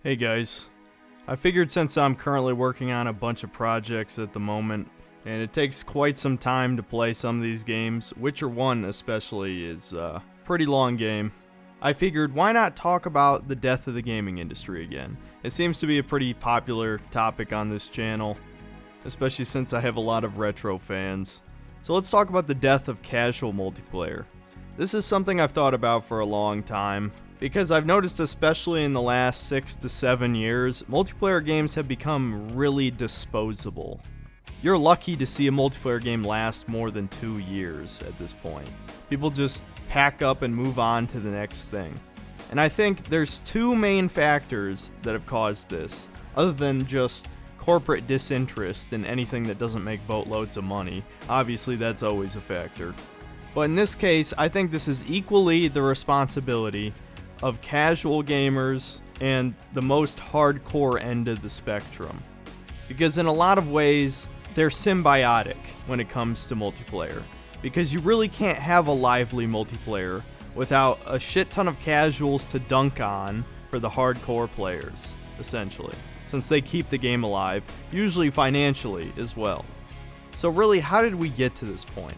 Hey guys, I figured since I'm currently working on a bunch of projects at the moment, and it takes quite some time to play some of these games, Witcher 1 especially is a pretty long game, I figured why not talk about the death of the gaming industry again. It seems to be a pretty popular topic on this channel, especially since I have a lot of retro fans. So let's talk about the death of casual multiplayer. This is something I've thought about for a long time, because I've noticed especially in the last 6 to 7 years, multiplayer games have become really disposable. You're lucky to see a multiplayer game last more than 2 years at this point. People just pack up and move on to the next thing. And I think there's two main factors that have caused this, other than just corporate disinterest in anything that doesn't make boatloads of money. Obviously that's always a factor. But in this case, I think this is equally the responsibility of casual gamers and the most hardcore end of the spectrum. Because in a lot of ways, they're symbiotic when it comes to multiplayer. Because you really can't have a lively multiplayer without a shit ton of casuals to dunk on for the hardcore players, essentially. Since they keep the game alive, usually financially as well. So really, how did we get to this point?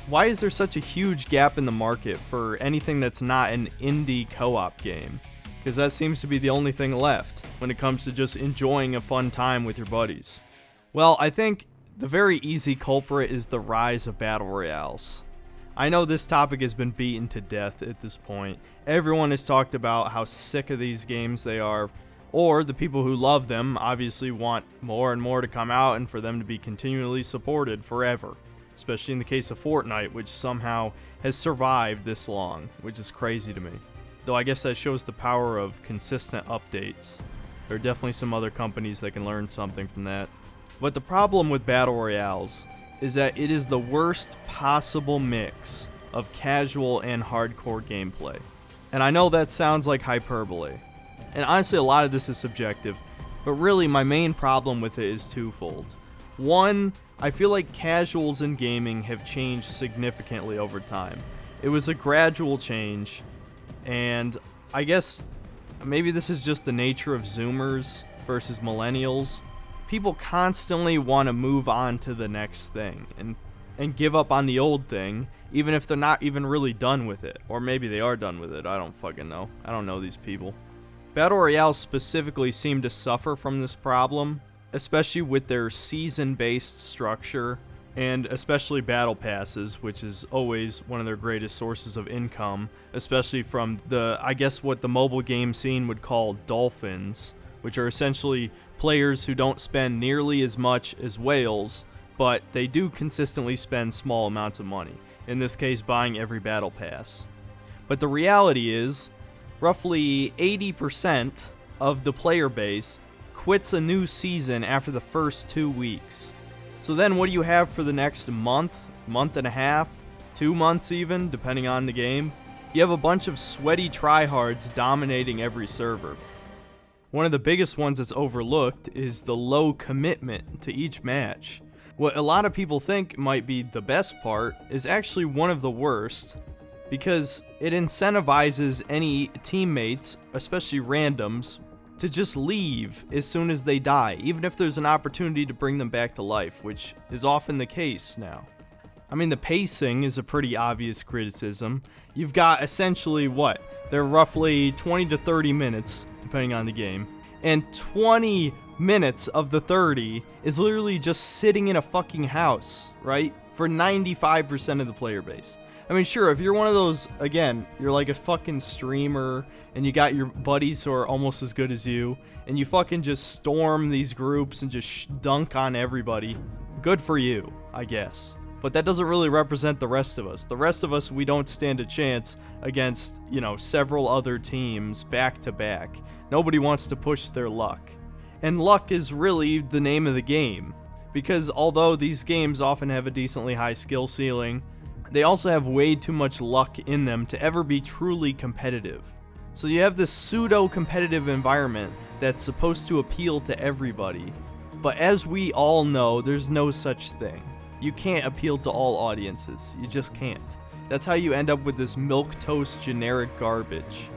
Why is there such a huge gap in the market for anything that's not an indie co-op game? Because that seems to be the only thing left when it comes to just enjoying a fun time with your buddies. Well, I think the very easy culprit is the rise of battle royales. I know this topic has been beaten to death at this point. Everyone has talked about how sick of these games they are, or the people who love them obviously want more and more to come out and for them to be continually supported forever. Especially in the case of Fortnite, which somehow has survived this long, which is crazy to me. Though I guess that shows the power of consistent updates. There are definitely some other companies that can learn something from that. But the problem with battle royales is that it is the worst possible mix of casual and hardcore gameplay. And I know that sounds like hyperbole. And honestly, a lot of this is subjective. But really, my main problem with it is twofold. One, I feel like casuals in gaming have changed significantly over time. It was a gradual change, and I guess maybe this is just the nature of Zoomers versus millennials. People constantly want to move on to the next thing and give up on the old thing, even if they're not even really done with it. Or maybe they are done with it, I don't fucking know. I don't know these people. Battle royales specifically seem to suffer from this problem, especially with their season-based structure, and especially battle passes, which is always one of their greatest sources of income, especially from I guess what the mobile game scene would call dolphins, which are essentially players who don't spend nearly as much as whales, but they do consistently spend small amounts of money, in this case buying every battle pass. But the reality is, roughly 80% of the player base quits a new season after the first 2 weeks. So then what do you have for the next month and a half, 2 months even, depending on the game? You have a bunch of sweaty tryhards dominating every server. One of the biggest ones that's overlooked is the low commitment to each match. What a lot of people think might be the best part is actually one of the worst, because it incentivizes any teammates, especially randoms, to just leave as soon as they die, even if there's an opportunity to bring them back to life, which is often the case now. I mean, the pacing is a pretty obvious criticism. You've got essentially what? They're roughly 20 to 30 minutes, depending on the game, and 20 minutes of the 30 is literally just sitting in a fucking house, right? For 95% of the player base. I mean, sure, if you're one of those, again, you're like a fucking streamer, and you got your buddies who are almost as good as you, and you fucking just storm these groups and just dunk on everybody, good for you, I guess. But that doesn't really represent the rest of us. The rest of us, we don't stand a chance against, several other teams back to back. Nobody wants to push their luck. And luck is really the name of the game, because although these games often have a decently high skill ceiling, they also have way too much luck in them to ever be truly competitive. So you have this pseudo-competitive environment that's supposed to appeal to everybody. But as we all know, there's no such thing. You can't appeal to all audiences. You just can't. That's how you end up with this milquetoast generic garbage.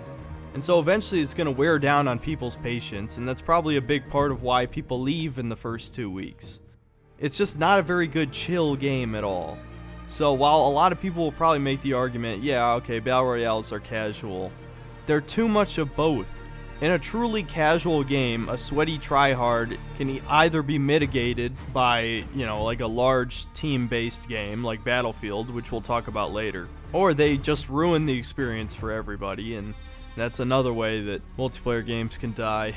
And so eventually it's going to wear down on people's patience, and that's probably a big part of why people leave in the first 2 weeks. It's just not a very good chill game at all. So while a lot of people will probably make the argument, yeah, okay, Battle Royales are casual, they're too much of both. In a truly casual game, a sweaty tryhard can either be mitigated by, like a large team-based game like Battlefield, which we'll talk about later, or they just ruin the experience for everybody, and that's another way that multiplayer games can die.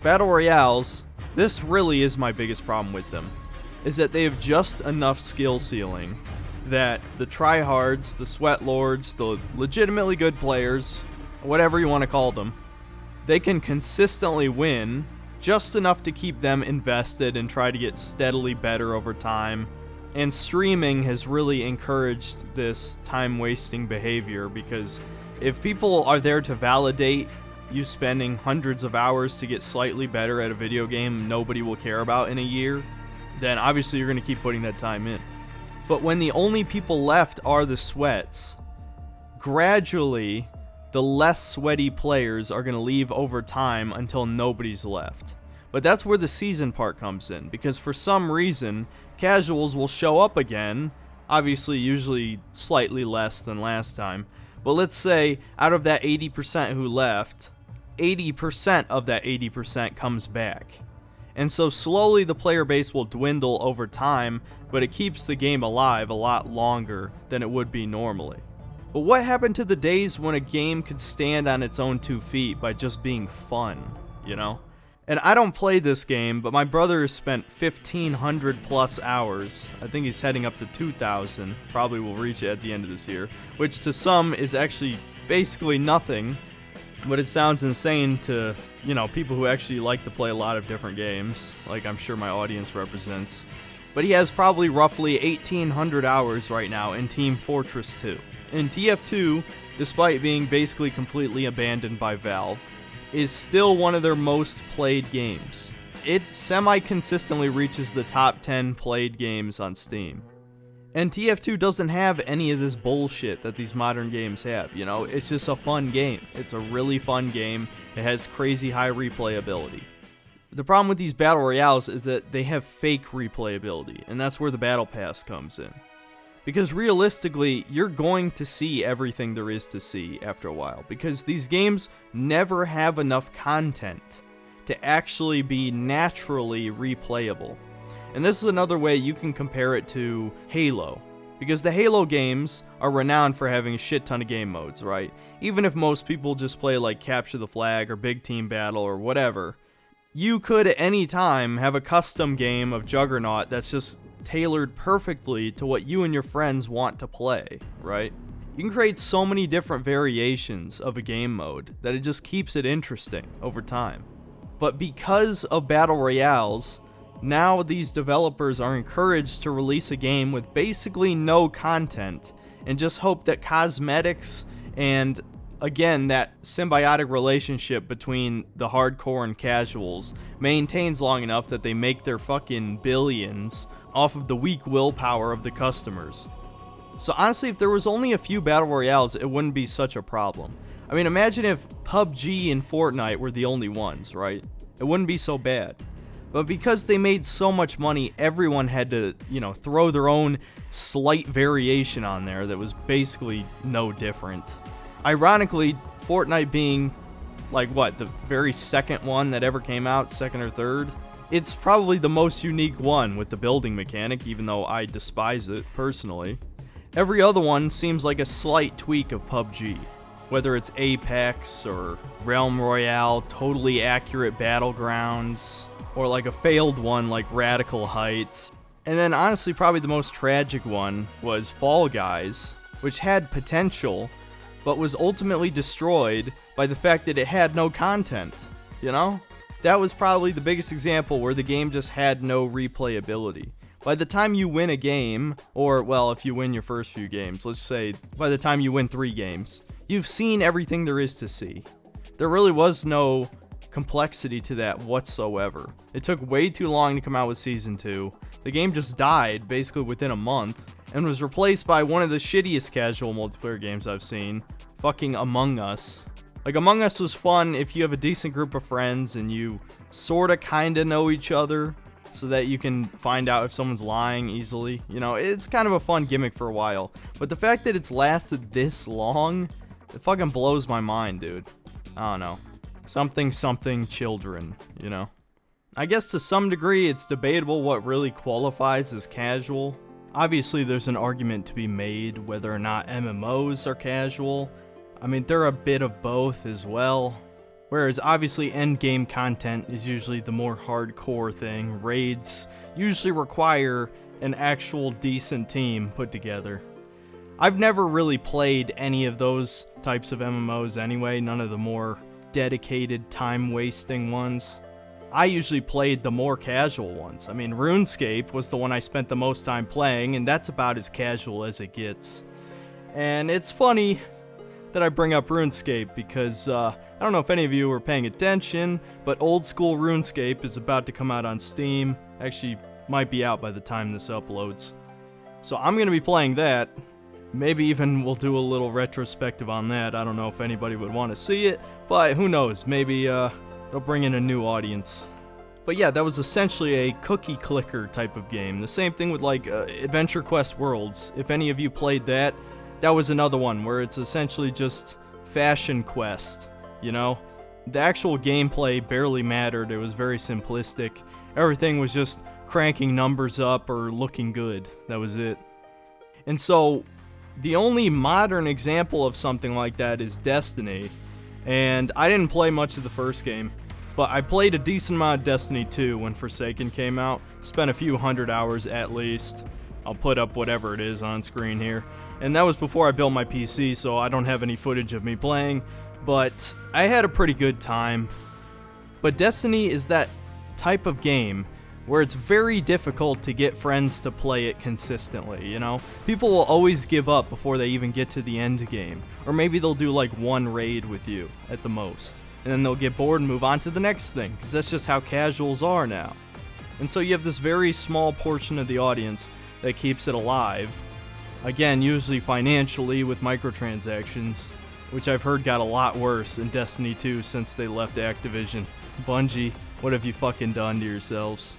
Battle Royales, this really is my biggest problem with them, is that they have just enough skill ceiling that the tryhards, the sweat lords, the legitimately good players, whatever you want to call them, they can consistently win just enough to keep them invested and try to get steadily better over time. And streaming has really encouraged this time-wasting behavior, because if people are there to validate you spending hundreds of hours to get slightly better at a video game nobody will care about in a year, then obviously you're going to keep putting that time in. But when the only people left are the sweats, gradually the less sweaty players are going to leave over time until nobody's left. But that's where the season part comes in, because for some reason, casuals will show up again, obviously usually slightly less than last time, but let's say out of that 80% who left, 80% of that 80% comes back. And so slowly the player base will dwindle over time, but it keeps the game alive a lot longer than it would be normally. But what happened to the days when a game could stand on its own 2 feet by just being fun, And I don't play this game, but my brother has spent 1,500 plus hours. I think he's heading up to 2,000. Probably will reach it at the end of this year, which to some is actually basically nothing. But it sounds insane to, people who actually like to play a lot of different games, like I'm sure my audience represents. But he has probably roughly 1,800 hours right now in Team Fortress 2. And TF2, despite being basically completely abandoned by Valve, is still one of their most played games. It semi-consistently reaches the top 10 played games on Steam. And TF2 doesn't have any of this bullshit that these modern games have, It's just a fun game. It's a really fun game. It has crazy high replayability. The problem with these Battle Royales is that they have fake replayability, and that's where the Battle Pass comes in. Because realistically, you're going to see everything there is to see after a while, because these games never have enough content to actually be naturally replayable. And this is another way you can compare it to Halo, because the Halo games are renowned for having a shit ton of game modes, right? Even if most people just play like Capture the Flag or Big Team Battle or whatever, you could at any time have a custom game of Juggernaut that's just tailored perfectly to what you and your friends want to play, right? You can create so many different variations of a game mode that it just keeps it interesting over time. But because of Battle Royales, now these developers are encouraged to release a game with basically no content and just hope that cosmetics and, again, that symbiotic relationship between the hardcore and casuals maintains long enough that they make their fucking billions off of the weak willpower of the customers. So honestly, if there was only a few Battle Royales, it wouldn't be such a problem. I mean, imagine if PUBG and Fortnite were the only ones, right? It wouldn't be so bad. But because they made so much money, everyone had to, throw their own slight variation on there that was basically no different. Ironically, Fortnite being, the very second one that ever came out, second or third, it's probably the most unique one with the building mechanic, even though I despise it personally. Every other one seems like a slight tweak of PUBG. Whether it's Apex or Realm Royale, totally accurate Battlegrounds, or like a failed one like Radical Heights. And then honestly, probably the most tragic one was Fall Guys, which had potential, but was ultimately destroyed by the fact that it had no content, That was probably the biggest example where the game just had no replayability. By the time you win a game, or, if you win your first few games, let's say by the time you win 3 games, you've seen everything there is to see. There really was no complexity to that whatsoever. It took way too long to come out with Season 2. The game just died basically within a month, and was replaced by one of the shittiest casual multiplayer games I've seen, fucking Among Us. Like, Among Us was fun if you have a decent group of friends and you sorta kinda know each other so that you can find out if someone's lying easily. You know, it's kind of a fun gimmick for a while. But the fact that it's lasted this long, it fucking blows my mind, dude. I don't know. Something children, you know? I guess to some degree it's debatable what really qualifies as casual. Obviously there's an argument to be made whether or not MMOs are casual. I mean, they're a bit of both as well. Whereas obviously endgame content is usually the more hardcore thing. Raids usually require an actual decent team put together. I've never really played any of those types of MMOs anyway, none of the more dedicated time-wasting ones. I usually played the more casual ones. I mean, RuneScape was the one I spent the most time playing, and that's about as casual as it gets. And it's funny that I bring up RuneScape because I don't know if any of you were paying attention, but old school RuneScape is about to come out on Steam. Actually, might be out by the time this uploads. So I'm going to be playing that. Maybe even we'll do a little retrospective on that. I don't know if anybody would want to see it, but who knows? Maybe it'll bring in a new audience. But yeah, that was essentially a cookie clicker type of game. The same thing with like Adventure Quest Worlds. If any of you played that, that was another one where it's essentially just Fashion Quest, you know? The actual gameplay barely mattered. It was very simplistic. Everything was just cranking numbers up or looking good. That was it. And so the only modern example of something like that is Destiny. And I didn't play much of the first game, but I played a decent amount of Destiny 2 when Forsaken came out. Spent a few hundred hours at least. I'll put up whatever it is on screen here. And that was before I built my PC, so I don't have any footage of me playing. But I had a pretty good time. But Destiny is that type of game where it's very difficult to get friends to play it consistently, you know? People will always give up before they even get to the end game. Or maybe they'll do like one raid with you at the most. And then they'll get bored and move on to the next thing, because that's just how casuals are now. And so you have this very small portion of the audience that keeps it alive. Again, usually financially with microtransactions, which I've heard got a lot worse in Destiny 2 since they left Activision. Bungie, what have you fucking done to yourselves?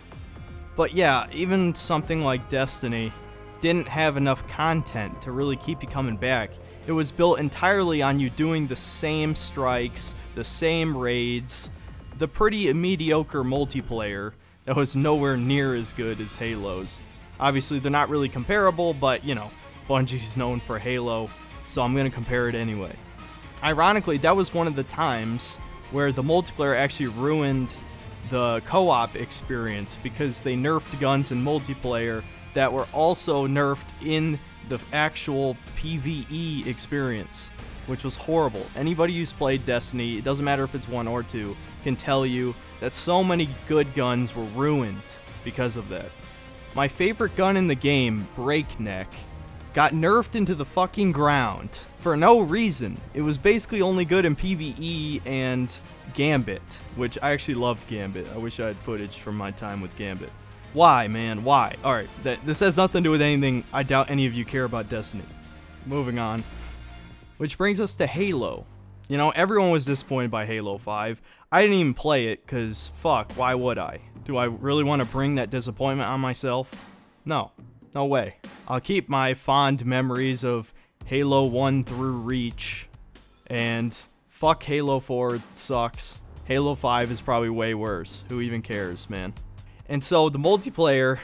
But yeah, even something like Destiny didn't have enough content to really keep you coming back. It was built entirely on you doing the same strikes, the same raids, the pretty mediocre multiplayer that was nowhere near as good as Halo's. Obviously, they're not really comparable, but, you know, Bungie's known for Halo, so I'm going to compare it anyway. Ironically, that was one of the times where the multiplayer actually ruined the co-op experience because they nerfed guns in multiplayer that were also nerfed in the actual PvE experience, which was horrible. Anybody who's played Destiny, it doesn't matter if it's 1 or 2, can tell you that so many good guns were ruined because of that. My favorite gun in the game, Breakneck, got nerfed into the fucking ground for no reason. It was basically only good in PvE and Gambit, which I actually loved Gambit. I wish I had footage from my time with Gambit. Why, man? Why? Alright, this has nothing to do with anything. I doubt any of you care about Destiny. Moving on. Which brings us to Halo. You know, everyone was disappointed by Halo 5. I didn't even play it, because fuck, why would I? Do I really want to bring that disappointment on myself? No. No way. I'll keep my fond memories of Halo 1 through Reach, and fuck Halo 4, it sucks. Halo 5 is probably way worse. Who even cares, man? And so the multiplayer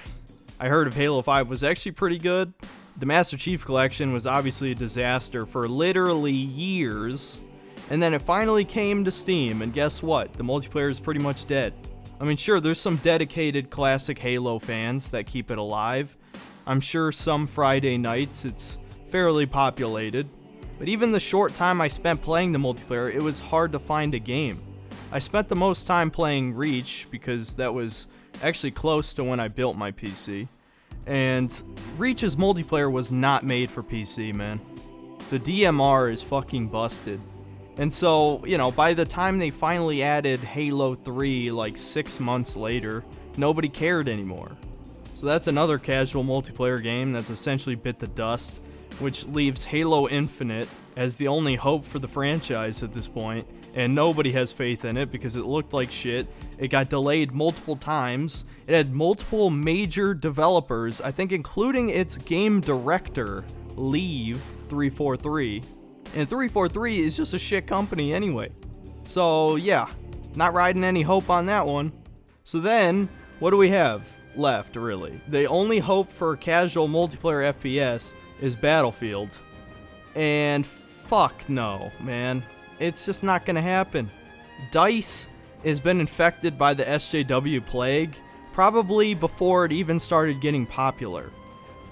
I heard of Halo 5 was actually pretty good. The Master Chief Collection was obviously a disaster for literally years, and then it finally came to Steam, and guess what? The multiplayer is pretty much dead. I mean, sure, there's some dedicated classic Halo fans that keep it alive. I'm sure some Friday nights it's fairly populated, but even the short time I spent playing the multiplayer, it was hard to find a game. I spent the most time playing Reach because that was actually close to when I built my PC, and Reach's multiplayer was not made for PC, man. The DMR is fucking busted. And so, you know, by the time they finally added Halo 3 like 6 months later, nobody cared anymore. So that's another casual multiplayer game that's essentially bit the dust. which leaves Halo Infinite as the only hope for the franchise at this point, and nobody has faith in it because it looked like shit. It got delayed multiple times. It had multiple major developers, I think including its game director, leave 343. And 343 is just a shit company anyway. So yeah, not riding any hope on that one. So then, what do we have left, really? The only hope for casual multiplayer FPS is Battlefield. And fuck no, man. It's just not gonna happen. DICE has been infected by the SJW plague probably before it even started getting popular.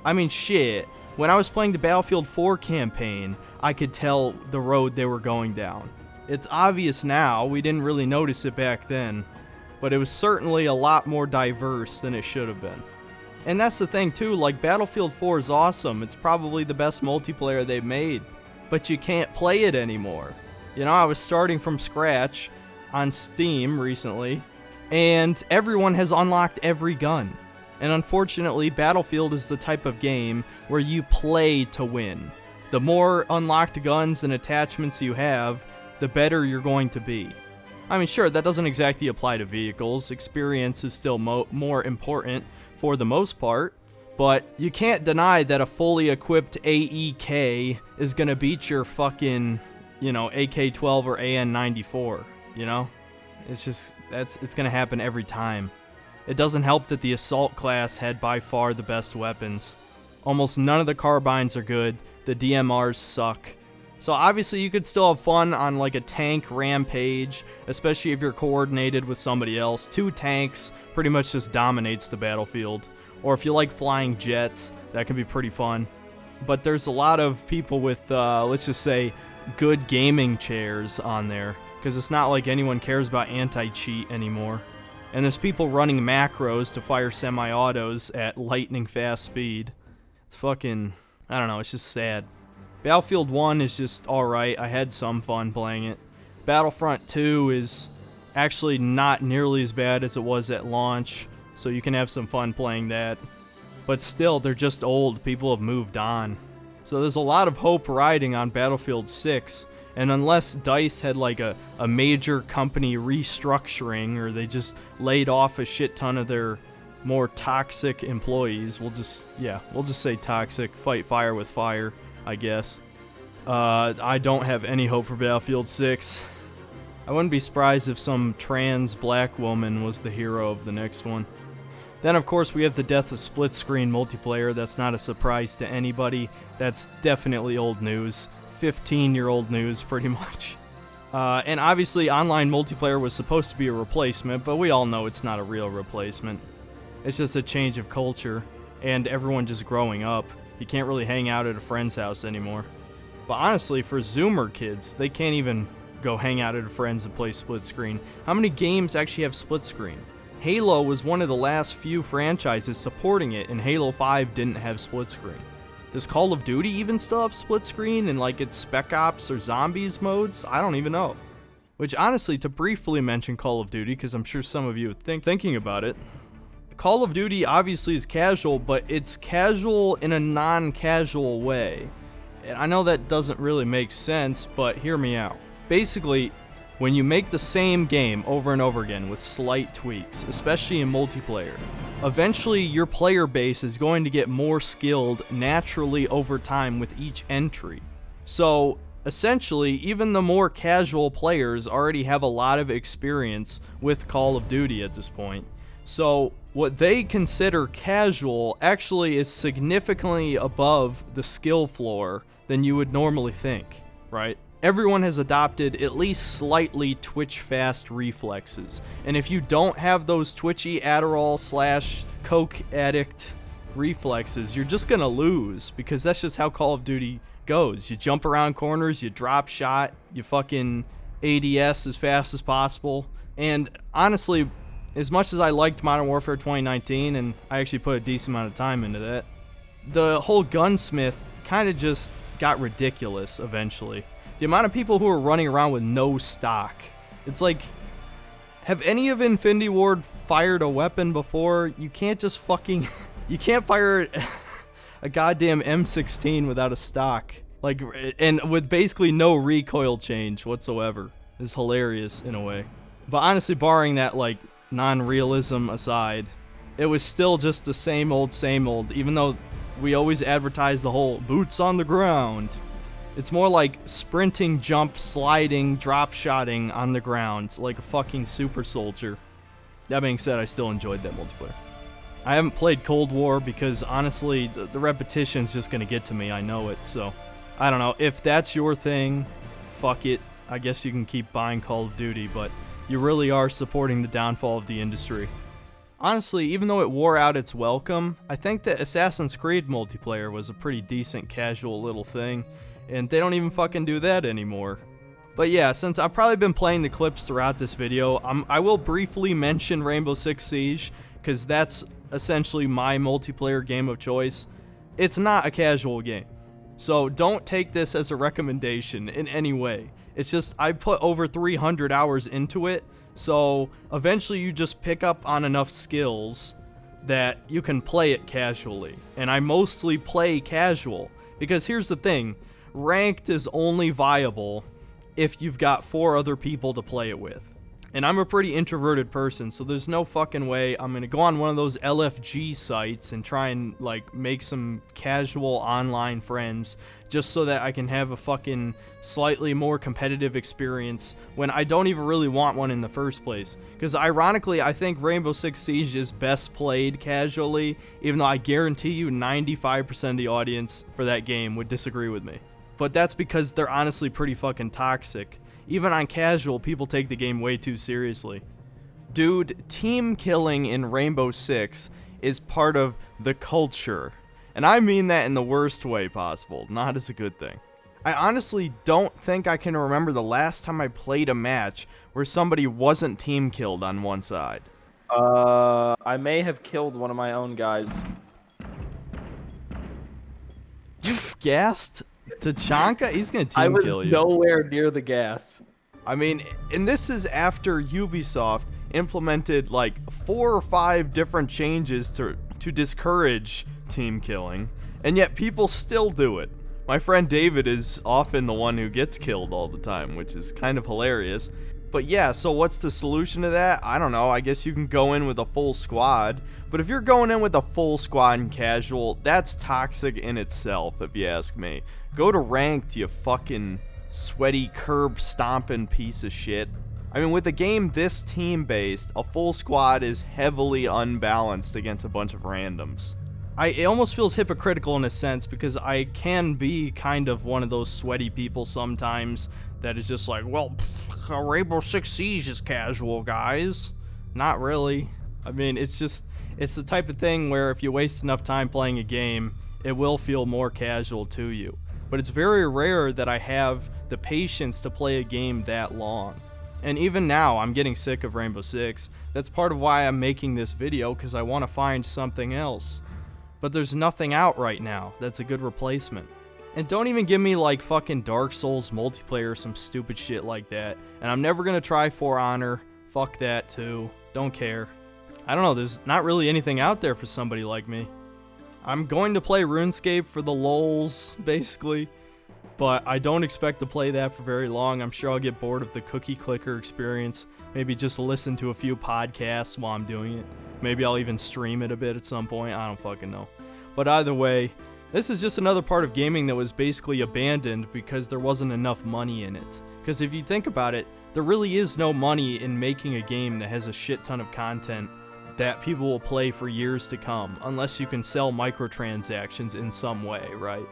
I mean, shit. When I was playing the Battlefield 4 campaign, I could tell the road they were going down. It's obvious now, we didn't really notice it back then, but it was certainly a lot more diverse than it should have been. And that's the thing too, like Battlefield 4 is awesome, it's probably the best multiplayer they've made, but you can't play it anymore. You know, I was starting from scratch on Steam recently, and everyone has unlocked every gun. And unfortunately, Battlefield is the type of game where you play to win. The more unlocked guns and attachments you have, the better you're going to be. I mean, sure, that doesn't exactly apply to vehicles. Experience is still more important for the most part, but you can't deny that a fully equipped AEK is gonna beat your fucking, you know, AK-12 or AN-94, you know? It's just, it's gonna happen every time. It doesn't help that the assault class had by far the best weapons. Almost none of the carbines are good, the DMRs suck. So obviously you could still have fun on like a tank rampage, especially if you're coordinated with somebody else. 2 tanks pretty much just dominates the battlefield. Or if you like flying jets, that can be pretty fun. But there's a lot of people with, let's just say, good gaming chairs on there, because it's not like anyone cares about anti-cheat anymore. And there's people running macros to fire semi-autos at lightning fast speed. It's fucking, I don't know, it's just sad. Battlefield 1 is just alright, I had some fun playing it. Battlefront 2 is actually not nearly as bad as it was at launch, so you can have some fun playing that. But still, they're just old, people have moved on. So there's a lot of hope riding on Battlefield 6, and unless DICE had like a major company restructuring, or they just laid off a shit ton of their more toxic employees, we'll just say toxic, fight fire with fire, I guess. I don't have any hope for Battlefield 6. I wouldn't be surprised if some trans black woman was the hero of the next one. Then of course we have the death of split screen multiplayer. That's not a surprise to anybody. That's definitely old news. 15-year-old news, pretty much. And obviously online multiplayer was supposed to be a replacement, but we all know it's not a real replacement. It's just a change of culture, and everyone just growing up. You can't really hang out at a friend's house anymore. But honestly, for Zoomer kids, they can't even go hang out at a friend's and play split screen. How many games actually have split screen? Halo was one of the last few franchises supporting it, and Halo 5 didn't have split screen. Does Call of Duty even still have split screen in like its Spec Ops or Zombies modes? I don't even know. Which honestly, to briefly mention Call of Duty, because I'm sure some of you are thinking about it, Call of Duty obviously is casual, but it's casual in a non-casual way. And I know that doesn't really make sense, but hear me out. Basically, when you make the same game over and over again with slight tweaks, especially in multiplayer, eventually your player base is going to get more skilled naturally over time with each entry. So essentially, even the more casual players already have a lot of experience with Call of Duty at this point. So what they consider casual actually is significantly above the skill floor than you would normally think, right? Everyone has adopted at least slightly twitch-fast reflexes. And if you don't have those twitchy Adderall / coke addict reflexes, you're just gonna lose, because that's just how Call of Duty goes. You jump around corners, you drop shot, you fucking ADS as fast as possible. And honestly, as much as I liked Modern Warfare 2019, and I actually put a decent amount of time into that, the whole gunsmith kind of just got ridiculous eventually. The amount of people who are running around with no stock. It's like, have any of Infinity Ward fired a weapon before? You can't just fucking, you can't fire it. a goddamn M16 without a stock. Like, and with basically no recoil change whatsoever. It's hilarious in a way. But honestly, barring that, like, non-realism aside, it was still just the same old, even though we always advertise the whole boots on the ground. It's more like sprinting, jump, sliding, drop shotting on the ground like a fucking super soldier. That being said, I still enjoyed that multiplayer. I haven't played Cold War because honestly, the repetition's just gonna get to me, I know it, so I don't know. If that's your thing, fuck it. I guess you can keep buying Call of Duty, but you really are supporting the downfall of the industry. Honestly, even though it wore out its welcome, I think that Assassin's Creed multiplayer was a pretty decent casual little thing, and they don't even fucking do that anymore. But yeah, since I've probably been playing the clips throughout this video, I will briefly mention Rainbow Six Siege, because that's essentially my multiplayer game of choice. It's not a casual game, so don't take this as a recommendation in any way. It's just, I put over 300 hours into it, so eventually you just pick up on enough skills that you can play it casually. And I mostly play casual, because here's the thing, ranked is only viable if you've got 4 other people to play it with. And I'm a pretty introverted person, so there's no fucking way I'm gonna go on one of those LFG sites and try and, like, make some casual online friends just so that I can have a fucking slightly more competitive experience when I don't even really want one in the first place. Because ironically, I think Rainbow Six Siege is best played casually, even though I guarantee you 95% of the audience for that game would disagree with me. But that's because they're honestly pretty fucking toxic. Even on casual, people take the game way too seriously. Dude, team killing in Rainbow Six is part of the culture. And I mean that in the worst way possible, not as a good thing. I honestly don't think I can remember the last time I played a match where somebody wasn't team killed on one side. I may have killed one of my own guys. You gassed Tachanka? He's gonna team kill you. I was nowhere near the gas. I mean, and this is after Ubisoft implemented like 4 or 5 different changes to discourage team killing, and yet people still do it. My friend David is often the one who gets killed all the time, which is kind of hilarious. But yeah, so what's the solution to that? I don't know. I guess you can go in with a full squad. But if you're going in with a full squad and casual, that's toxic in itself, if you ask me. Go to ranked, you fucking sweaty, curb-stomping piece of shit. I mean, with a game this team-based, a full squad is heavily unbalanced against a bunch of randoms. It almost feels hypocritical in a sense, because I can be kind of one of those sweaty people sometimes that is just like, well, Rainbow Six Siege is casual, guys. Not really. I mean, it's the type of thing where if you waste enough time playing a game, it will feel more casual to you. But it's very rare that I have the patience to play a game that long. And even now, I'm getting sick of Rainbow Six. That's part of why I'm making this video, because I want to find something else. But there's nothing out right now that's a good replacement. And don't even give me like fucking Dark Souls multiplayer or some stupid shit like that. And I'm never gonna try For Honor. Fuck that too. Don't care. I don't know, there's not really anything out there for somebody like me. I'm going to play RuneScape for the lols, basically. But I don't expect to play that for very long. I'm sure I'll get bored of the cookie clicker experience. Maybe just listen to a few podcasts while I'm doing it. Maybe I'll even stream it a bit at some point. I don't fucking know. But either way, this is just another part of gaming that was basically abandoned because there wasn't enough money in it. Because if you think about it, there really is no money in making a game that has a shit ton of content that people will play for years to come, unless you can sell microtransactions in some way, right?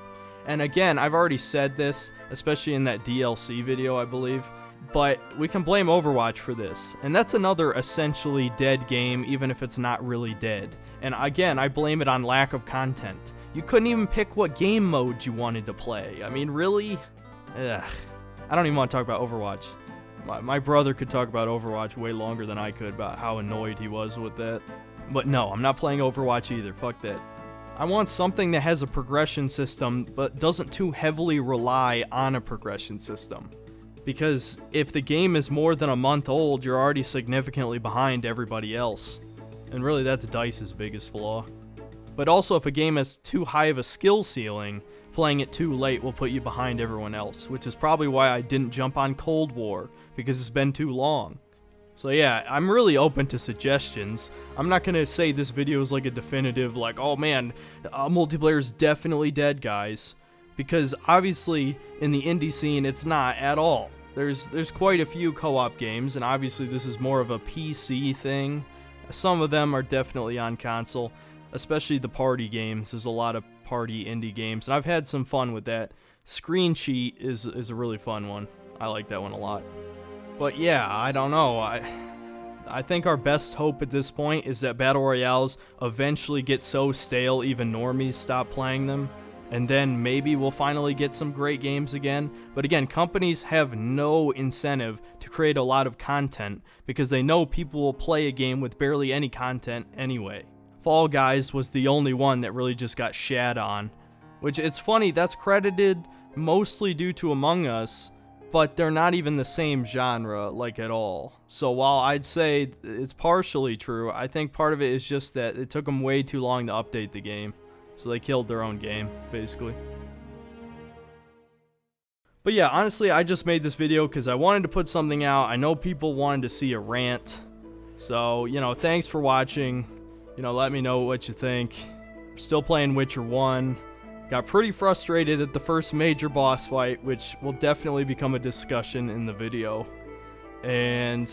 And again, I've already said this, especially in that DLC video, I believe, but we can blame Overwatch for this. And that's another essentially dead game, even if it's not really dead. And again, I blame it on lack of content. You couldn't even pick what game mode you wanted to play. I mean, really? Ugh. I don't even want to talk about Overwatch. My brother could talk about Overwatch way longer than I could about how annoyed he was with that. But no, I'm not playing Overwatch either. Fuck that. I want something that has a progression system, but doesn't too heavily rely on a progression system. Because if the game is more than a month old, you're already significantly behind everybody else. And really, that's DICE's biggest flaw. But also, if a game has too high of a skill ceiling, playing it too late will put you behind everyone else, which is probably why I didn't jump on Cold War, because it's been too long. So yeah, I'm really open to suggestions. I'm not gonna say this video is like a definitive, like, oh man, multiplayer is definitely dead, guys. Because obviously, in the indie scene, it's not at all. There's quite a few co-op games, and obviously this is more of a PC thing. Some of them are definitely on console, especially the party games. There's a lot of party indie games, and I've had some fun with that. Screen Cheat is a really fun one. I like that one a lot. But yeah, I don't know. I think our best hope at this point is that Battle Royales eventually get so stale even normies stop playing them, and then maybe we'll finally get some great games again. But again, companies have no incentive to create a lot of content because they know people will play a game with barely any content anyway. Fall Guys was the only one that really just got shat on, which it's funny, that's credited mostly due to Among Us, but they're not even the same genre, like, at all. So while I'd say it's partially true, I think part of it is just that it took them way too long to update the game. So they killed their own game, basically. But yeah, honestly, I just made this video because I wanted to put something out. I know people wanted to see a rant. So, you know, thanks for watching. You know, let me know what you think. I'm still playing Witcher 1. Got pretty frustrated at the first major boss fight, which will definitely become a discussion in the video. And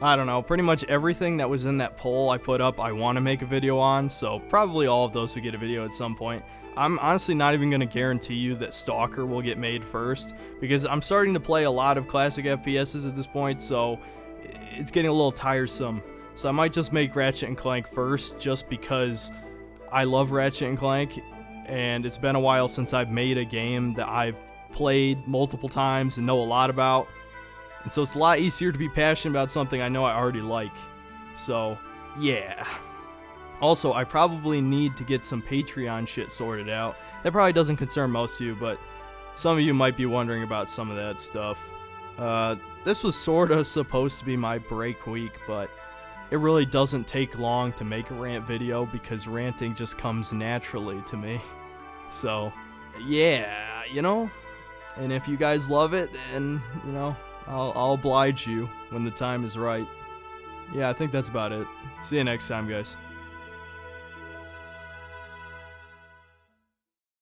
I don't know, pretty much everything that was in that poll I put up I want to make a video on, so probably all of those will get a video at some point. I'm honestly not even going to guarantee you that Stalker will get made first, because I'm starting to play a lot of classic FPSs at this point, so it's getting a little tiresome. So I might just make Ratchet & Clank first, just because I love Ratchet & Clank, and it's been a while since I've made a game that I've played multiple times and know a lot about. And so it's a lot easier to be passionate about something I know I already like. So, yeah. Also, I probably need to get some Patreon shit sorted out. That probably doesn't concern most of you, but some of you might be wondering about some of that stuff. This was sorta supposed to be my break week, but it really doesn't take long to make a rant video because ranting just comes naturally to me. So, yeah, you know? And if you guys love it, then, you know, I'll oblige you when the time is right. Yeah, I think that's about it. See you next time, guys.